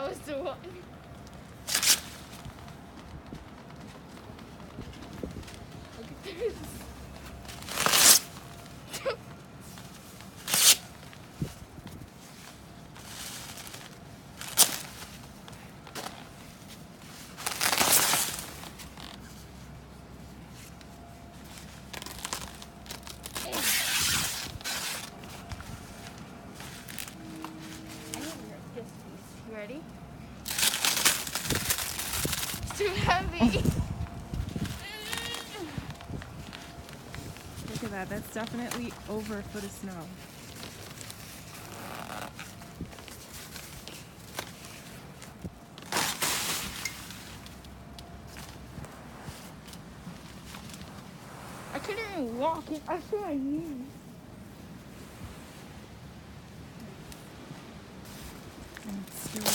that was the one. Look at this. You ready? It's too heavy. Look at that. That's definitely over a foot of snow. I couldn't even walk. I feel my knees. And it's still